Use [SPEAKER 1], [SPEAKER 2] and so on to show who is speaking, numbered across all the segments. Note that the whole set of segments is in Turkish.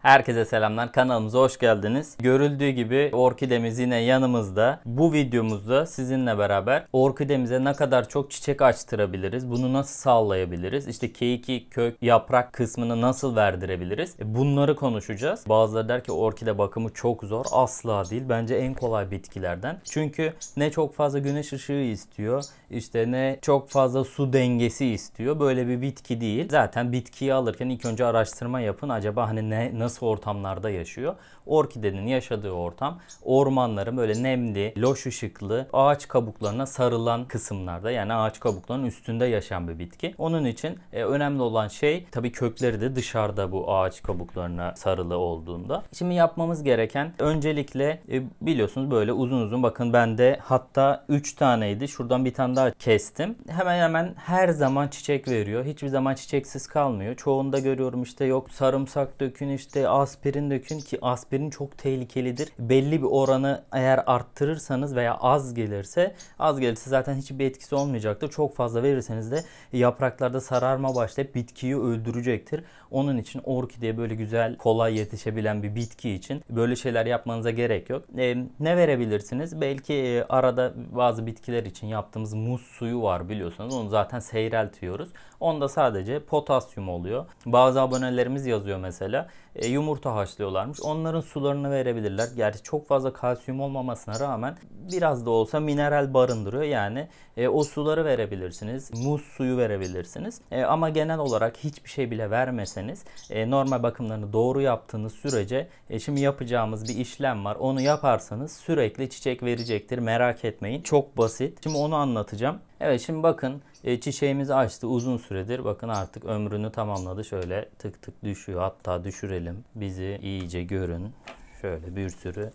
[SPEAKER 1] Herkese selamlar. Kanalımıza hoş geldiniz. Görüldüğü gibi orkidemiz yine yanımızda. Bu videomuzda sizinle beraber orkidemize ne kadar çok çiçek açtırabiliriz? Bunu nasıl sağlayabiliriz? İşte keyiki, kök, yaprak kısmını nasıl verdirebiliriz? Bunları konuşacağız. Bazıları der ki orkide bakımı çok zor. Asla değil. Bence en kolay bitkilerden. Çünkü ne çok fazla güneş ışığı istiyor, işte ne çok fazla su dengesi istiyor. Böyle bir bitki değil. Zaten bitkiyi alırken ilk önce araştırma yapın. Acaba hani nasıl ortamlarda yaşıyor? Orkidenin yaşadığı ortam ormanların böyle nemli, loş ışıklı, ağaç kabuklarına sarılan kısımlarda, yani ağaç kabuklarının üstünde yaşayan bir bitki. Onun için önemli olan şey tabii kökleri de dışarıda bu ağaç kabuklarına sarılı olduğunda. Şimdi yapmamız gereken öncelikle biliyorsunuz böyle uzun uzun, bakın bende hatta 3 taneydi. Şuradan bir tane daha kestim. Hemen hemen her zaman çiçek veriyor. Hiçbir zaman çiçeksiz kalmıyor. Çoğunda görüyorum işte yok sarımsak dökün, işte aspirin dökün, ki aspirin çok tehlikelidir. Belli bir oranı eğer arttırırsanız veya az gelirse zaten hiçbir etkisi olmayacaktır. Çok fazla verirseniz de yapraklarda sararma başlayıp bitkiyi öldürecektir. Onun için orkideye böyle güzel, kolay yetişebilen bir bitki için böyle şeyler yapmanıza gerek yok. Ne verebilirsiniz? Belki arada bazı bitkiler için yaptığımız muz suyu var biliyorsunuz. Onu zaten seyreltiyoruz. Onda sadece potasyum oluyor. Bazı abonelerimiz yazıyor mesela. Yumurta haşlıyorlarmış. Onların sularını verebilirler. Gerçi çok fazla kalsiyum olmamasına rağmen biraz da olsa mineral barındırıyor. Yani o suları verebilirsiniz. Muz suyu verebilirsiniz. Ama genel olarak hiçbir şey bile vermeseniz, normal bakımlarını doğru yaptığınız sürece şimdi yapacağımız bir işlem var. Onu yaparsanız sürekli çiçek verecektir. Merak etmeyin. Çok basit. Şimdi onu anlatacağım. Evet, şimdi bakın çiçeğimizi açtı uzun süredir. Bakın artık ömrünü tamamladı. Şöyle tık tık düşüyor. Hatta düşürelim. Bizi iyice görün. Şöyle bir sürü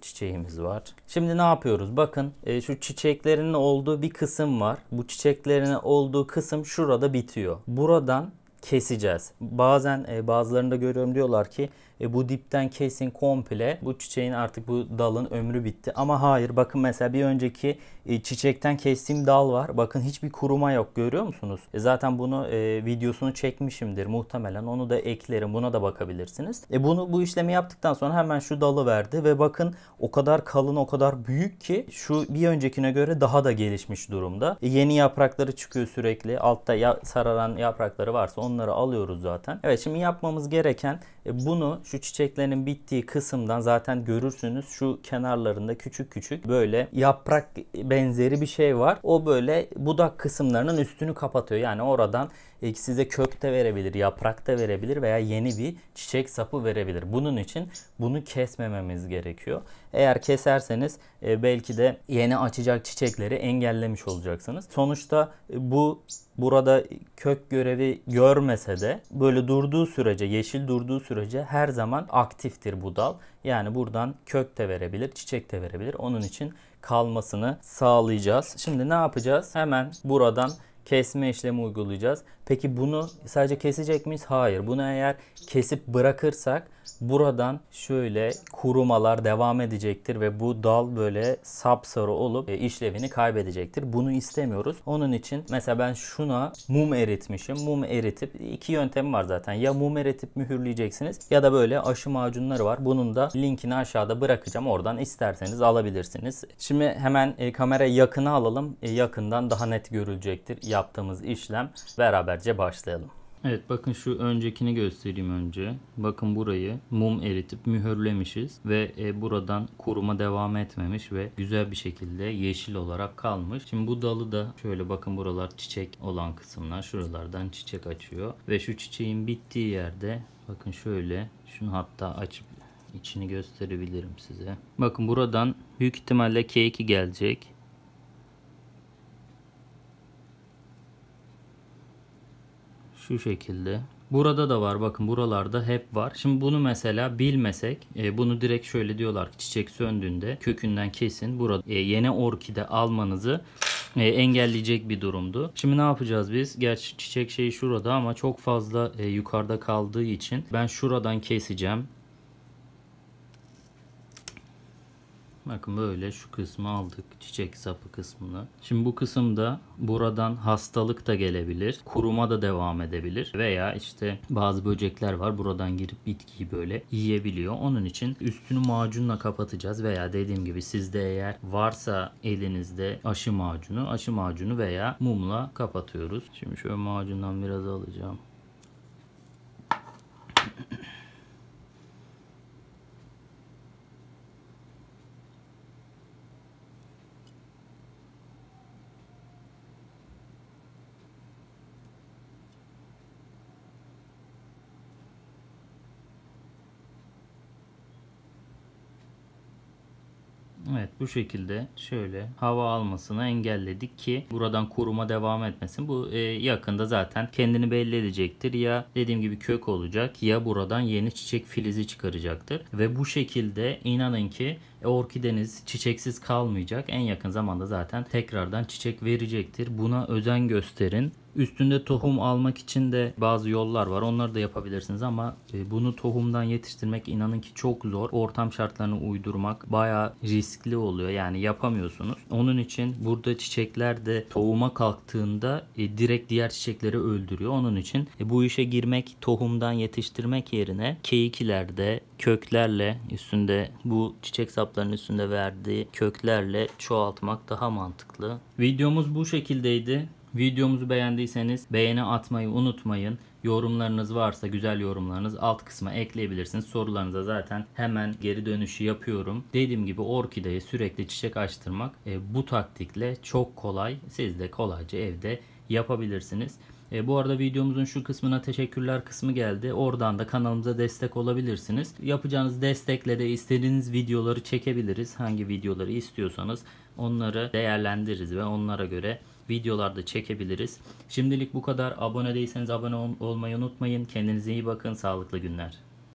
[SPEAKER 1] çiçeğimiz var. Şimdi ne yapıyoruz? Bakın şu çiçeklerin olduğu bir kısım var. Bu çiçeklerin olduğu kısım şurada bitiyor. Buradan keseceğiz. Bazen bazılarında görüyorum, diyorlar ki bu dipten kesin komple, bu çiçeğin artık, bu dalın ömrü bitti. Ama hayır, bakın mesela bir önceki çiçekten kestiğim dal var. Bakın hiçbir kuruma yok, görüyor musunuz? Zaten bunu videosunu çekmişimdir muhtemelen, onu da eklerim, buna da bakabilirsiniz. Bu işlemi yaptıktan sonra hemen şu dalı verdi ve bakın o kadar kalın, o kadar büyük ki şu bir öncekine göre daha da gelişmiş durumda. Yeni yaprakları çıkıyor sürekli. Altta sararan yaprakları varsa onları alıyoruz zaten. Evet, şimdi yapmamız gereken bunu şu çiçeklerin bittiği kısımdan zaten görürsünüz. Şu kenarlarında küçük küçük böyle yaprak benzeri bir şey var. O böyle budak kısımlarının üstünü kapatıyor. Yani oradan size kök de verebilir, yaprak da verebilir veya yeni bir çiçek sapı verebilir. Bunun için bunu kesmememiz gerekiyor. Eğer keserseniz belki de yeni açacak çiçekleri engellemiş olacaksınız. Sonuçta bu burada kök görevi görmese de böyle durduğu sürece, yeşil durduğu sürece her zaman aktiftir bu dal. Yani buradan kök de verebilir, çiçek de verebilir. Onun için kalmasını sağlayacağız. Şimdi ne yapacağız? Hemen buradan kesme işlemi uygulayacağız. Peki bunu sadece kesecek miyiz? Hayır. Bunu eğer kesip bırakırsak buradan şöyle kurumalar devam edecektir ve bu dal böyle sapsarı olup işlevini kaybedecektir. Bunu istemiyoruz. Onun için mesela ben şuna mum eritmişim. Mum eritip, iki yöntem var zaten. Ya mum eritip mühürleyeceksiniz ya da böyle aşı macunları var. Bunun da linkini aşağıda bırakacağım. Oradan isterseniz alabilirsiniz. Şimdi hemen kamerayı yakına alalım. Yakından daha net görülecektir yaptığımız işlem. Beraberce başlayalım. Evet, bakın şu öncekini göstereyim önce. Bakın burayı mum eritip mühürlemişiz ve buradan kuruma devam etmemiş ve güzel bir şekilde yeşil olarak kalmış. Şimdi bu dalı da şöyle bakın, buralar çiçek olan kısımlar, şuralardan çiçek açıyor ve şu çiçeğin bittiği yerde bakın şöyle, şunu hatta açıp içini gösterebilirim size. Bakın buradan büyük ihtimalle K2 gelecek. Şu şekilde. Burada da var. Bakın buralarda hep var. Şimdi bunu mesela bilmesek, bunu direkt şöyle diyorlar ki çiçek söndüğünde kökünden kesin. Burada yeni orkide almanızı engelleyecek bir durumdu. Şimdi ne yapacağız biz? Gerçi çiçek şeyi şurada ama çok fazla yukarıda kaldığı için ben şuradan keseceğim. Bakın böyle şu kısmı aldık. Çiçek sapı kısmını. Şimdi bu kısımda buradan hastalık da gelebilir. Kuruma da devam edebilir. Veya işte bazı böcekler var. Buradan girip bitkiyi böyle yiyebiliyor. Onun için üstünü macunla kapatacağız. Veya dediğim gibi sizde eğer varsa elinizde aşı macunu veya mumla kapatıyoruz. Şimdi şöyle macundan biraz alacağım. Evet, bu şekilde şöyle hava almasını engelledik ki buradan kuruma devam etmesin. Bu yakında zaten kendini belli edecektir. Ya dediğim gibi kök olacak ya buradan yeni çiçek filizi çıkaracaktır. Ve bu şekilde inanın ki orkideniz çiçeksiz kalmayacak. En yakın zamanda zaten tekrardan çiçek verecektir. Buna özen gösterin. Üstünde tohum almak için de bazı yollar var. Onları da yapabilirsiniz ama bunu tohumdan yetiştirmek inanın ki çok zor. Ortam şartlarını uydurmak bayağı riskli oluyor. Yani yapamıyorsunuz. Onun için burada çiçekler de tohuma kalktığında direkt diğer çiçekleri öldürüyor. Onun için bu işe girmek, tohumdan yetiştirmek yerine keyiklerde, köklerle üstünde bu çiçek saplarının üstünde verdiği köklerle çoğaltmak daha mantıklı. Videomuz bu şekildeydi. Videomuzu beğendiyseniz beğeni atmayı unutmayın. Yorumlarınız varsa, güzel yorumlarınız alt kısma ekleyebilirsiniz. Sorularınıza zaten hemen geri dönüşü yapıyorum. Dediğim gibi orkideye sürekli çiçek açtırmak bu taktikle çok kolay. Siz de kolayca evde yapabilirsiniz. Bu arada videomuzun şu kısmına teşekkürler kısmı geldi. Oradan da kanalımıza destek olabilirsiniz. Yapacağınız destekle de istediğiniz videoları çekebiliriz. Hangi videoları istiyorsanız onları değerlendiririz ve onlara göre videolarda çekebiliriz. Şimdilik bu kadar. Abone değilseniz abone olmayı unutmayın. Kendinize iyi bakın. Sağlıklı günler.